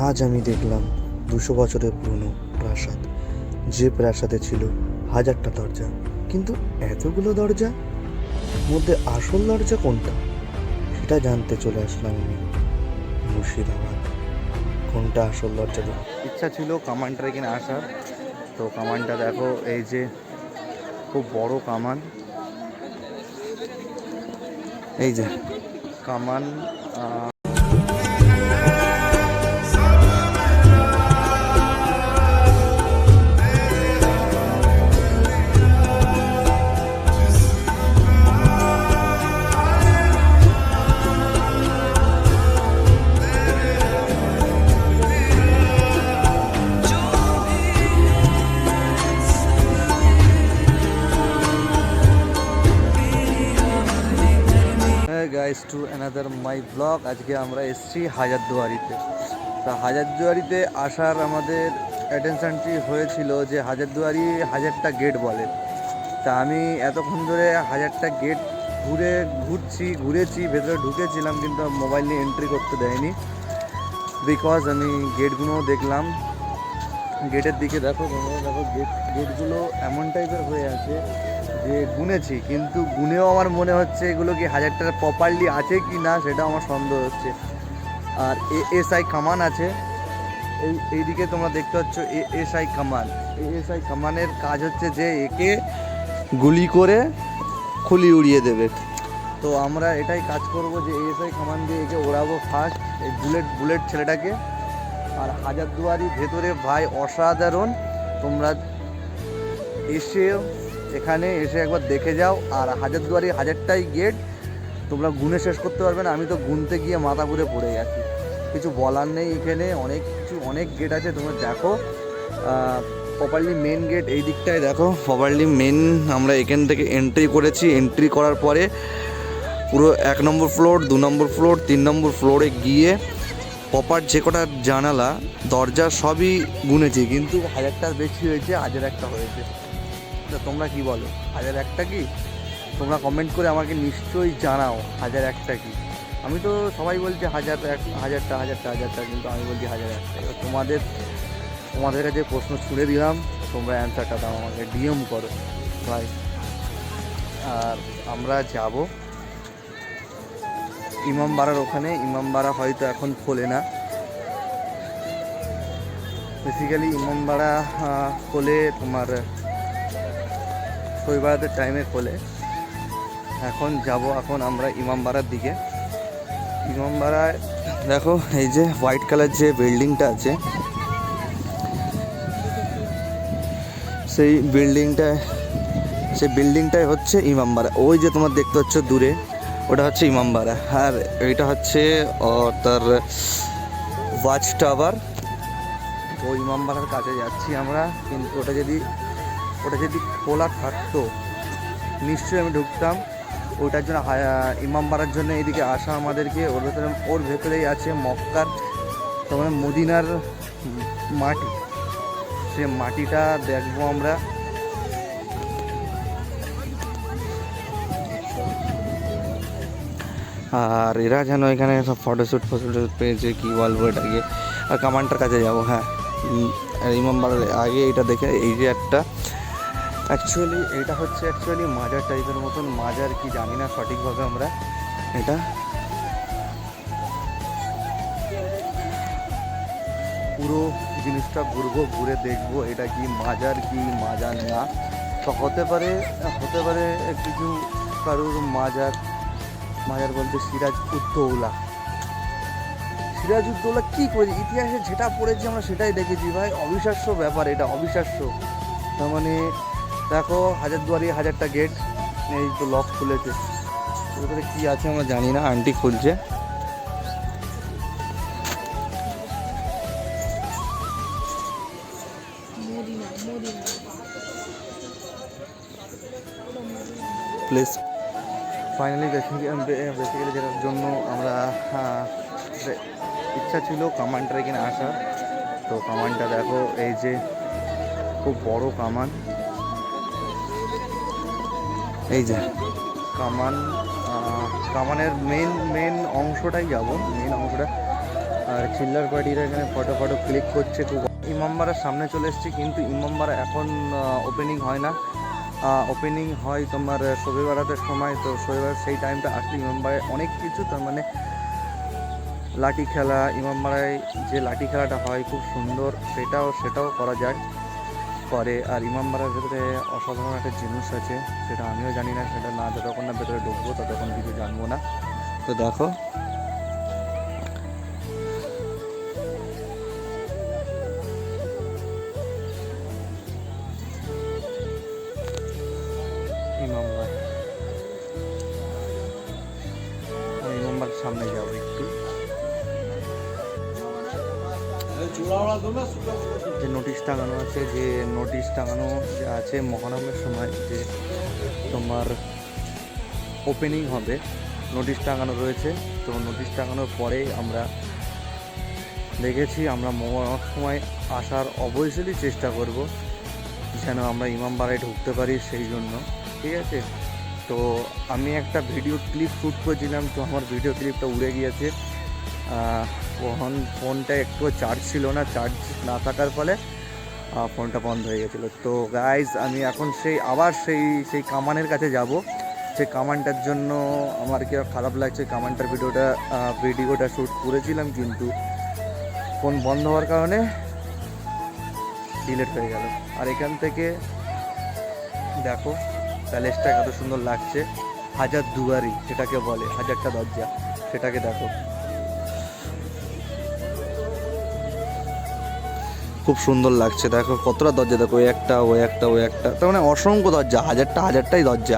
আজ আমি দেখলাম 200 বছরের পুরনো প্রাসাদ, যে প্রাসাদে ছিল 1000টা দরজা, কিন্তু এতগুলো দরজা মধ্যে আসল দরজা কোনটা সেটা জানতে চলে আসলাম আমি মুর্শিদাবাদ। কোনটা আসল দরজা? ইচ্ছা ছিল কামানটা এখানে আসার, তো কামানটা দেখো, এই যে খুব বড় কামান, এই যে কামান। Guys to another my blog. আজকে আমরা এসেছি হাজারদুয়ারিতে। তা হাজারদুয়ারিতে আসার আমাদের অ্যাটেনশনটি হয়েছিল যে হাজারদুয়ারি 1000টা গেট বলে। তা আমি এতক্ষণ ধরে 1000টা গেট ঘুরেছি, ভেতরে ঢুকেছিলাম, কিন্তু মোবাইল নিয়ে এন্ট্রি করতে দেয়নি। বিকজ আমি গেটগুলোও দেখলাম, গেটের দিকে দেখো, তোমরা দেখো গেটগুলো এমন টাইপের হয়ে আছে যে গুনেছি, কিন্তু গুনেও আমার মনে হচ্ছে এগুলো কি 1000টার প্রপারলি আছে কি না সেটা আমার সন্দেহ হচ্ছে। আর এএসআই কামান আছে, এইদিকে তোমরা দেখতে পাচ্ছ এএসআই কামান। এএসআই কামানের কাজ হচ্ছে যে একে গুলি করে খুলি উড়িয়ে দেবে। তো আমরা এটাই কাজ করব যে এএসআই কামান দিয়ে একে ওড়াবো ফার্স্ট, এই বুলেট ছেলেটাকে। আর হাজারদুয়ারি ভেতরে ভাই অসাধারণ, তোমরা এখানে এসে একবার দেখে যাও। আর হাজারদুয়ারি 1000টাই গেট, তোমরা গুনে শেষ করতে পারবে না। আমি তো গুনতে গিয়ে মাথা ঘুরে পড়ে গেছি, কিছু বলার নেই। এখানে অনেক গেট আছে, তোমরা দেখো। প্রপারলি মেন গেট এই দিকটায় দেখো, প্রপারলি মেন। আমরা এখান থেকে এন্ট্রি করেছি, এন্ট্রি করার পরে পুরো 1 নম্বর ফ্লোর, 2 নম্বর ফ্লোর, 3 নম্বর ফ্লোরে গিয়ে প্রপার যে কটা জানালা দরজা সবই গুনেছি, কিন্তু 1000টার বেশি হয়েছে, 1001টা হয়েছে। তা তোমরা কি বলো, 1001টা কি? তোমরা কমেন্ট করে আমাকে নিশ্চয়ই জানাও 1001টা কি। আমি তো সবাই বলছে হাজারটা, কিন্তু আমি বলছি 1001টা। এবার তোমাদের কাছে প্রশ্ন ছুড়ে দিলাম, তোমরা অ্যান্সারটা দাও, আমাকে ডিএম করো ভাই। আর আমরা যাব ইমামবাড়ার ওখানে। ইমামবাড়া হয়তো এখন খোলে না, বেসিক্যালি ইমামবাড়া খোলে তোমার শৈবারাতের টাইমে খোলে। এখন আমরা ইমামবাড়ার দিকে। ইমামবাড়ায় দেখো, এই যে হোয়াইট কালার যে বিল্ডিংটা আছে, সেই বিল্ডিংটাই হচ্ছে ইমামবাড়া। ওই যে তোমার দেখতে পাচ্ছ দূরে, ওটা হচ্ছে ইমামবাড়া। আর এইটা হচ্ছে তার ওয়াচ টাওয়ার। তো ইমামবাড়ার কাছে যাচ্ছি আমরা, কিন্তু ওটা যদি খোলা থাকতো নিশ্চয়ই আমি ঢুকতাম। ওইটার জন্য ইমামবাড়ার জন্য এদিকে আসা আমাদেরকে। ওর ভেতরেই আছে মক্কার, তার মদিনার মাটি, সে মাটিটা দেখবো আমরা। আর এরা যেন এখানে সব ফটোশ্যুট পেয়েছে, কী বলবো এটাকে। আর কামানটার কাছে যাবো, হ্যাঁ ইমামবাড়ার আগে এটা দেখে, এই যে একটা এটা হচ্ছে মাজার টাইপের মতন। মাজার কি জানি না সঠিকভাবে আমরা। এটা পুরো জিনিসটা ঘুরে দেখবো এটা কি মাজার না। তো হতে পারে কিছু কারুর মাজার বলতে সিরাজউদ্দৌলা কী করেছে, ইতিহাসে যেটা পড়েছি আমরা সেটাই দেখেছি ভাই। অবিশ্বাস্য ব্যাপার এটা, অবিশ্বাস্য। তার মানে দেখো, হাজারদুয়ারি 1000টা গেট, এই তো লক খুলেছে। ভেতরে কী আছে আমরা জানি না, আন্টি খুলছে। প্লেস ফাইনালি বেসিক্যালি যেটার জন্য আমরা ইচ্ছা ছিল কামানটা এখানে আসার। তো কামানটা দেখো, এই যে খুব বড় কামান, এই যে কামানের মেন অংশটাই যাব, মেন অংশটা। আর চিল্লার পার্টিরা এখানে ফটো ফটো ক্লিক করছে খুব। ইমামবাড়ার সামনে চলে এসেছি, কিন্তু ইমামবাড়া এখন ওপেনিং হয় না, ওপেনিং হয় তোমার শবে বারাতের সময়। তো শবে বারাত সেই টাইমটা আসলে ইমামবাড়ায় অনেক কিছু, তার মানে লাঠি খেলা, ইমামবাড়ায় যে লাঠি খেলাটা হয় খুব সুন্দর, সেটাও করা যায় করে। আর ইমামবাড়ার ভেতরে অসাধারণ একটা জিনিস আছে, সেটা আমিও জানি না, সেটা না যতক্ষণ না ভেতরে ঢুকবো ততক্ষণ কিছু জানবো না। তো দেখো ইমামবাড়া, আমি ইমামবাড়ার সামনে যাবো একটু। যে নোটিশ টাঙানো আছে, যে আছে মহরমের সময় যে তোমার ওপেনিং হবে, নোটিশ টাঙানো রয়েছে। তো নোটিশ টাঙানোর পরেই আমরা দেখেছি, আমরা মহরমের সময় আসার অবশ্যই চেষ্টা করব যেন আমরা ইমামবাড়ায় ঢুকতে পারি, সেই জন্য। ঠিক আছে, তো আমি একটা ভিডিও ক্লিপ শ্যুট করেছিলাম, তো আমার ভিডিও ক্লিপটা উড়ে গিয়েছে। ফোনটা একটু চার্জ ছিল না, চার্জ না থাকার ফলে ফোনটা বন্ধ হয়ে গেছিলো। তো গাইজ আমি এখন আবার সেই কামানের কাছে যাব। সেই কামানটার জন্য আমার কি খারাপ লাগছে, কামানটার ভিডিওটা শ্যুট করেছিলাম, কিন্তু ফোন বন্ধ হওয়ার কারণে ডিলিট হয়ে গেল। আর এখান থেকে দেখো প্যালেসটা কত সুন্দর লাগছে, হাজার দুয়ারি যেটাকে বলে, হাজারটা দরজা, সেটাকে দেখো খুব সুন্দর লাগছে। দেখো কতটা দরজা, দেখো ও একটা, তার মানে অসংখ্য দরজা, হাজারটাই দরজা।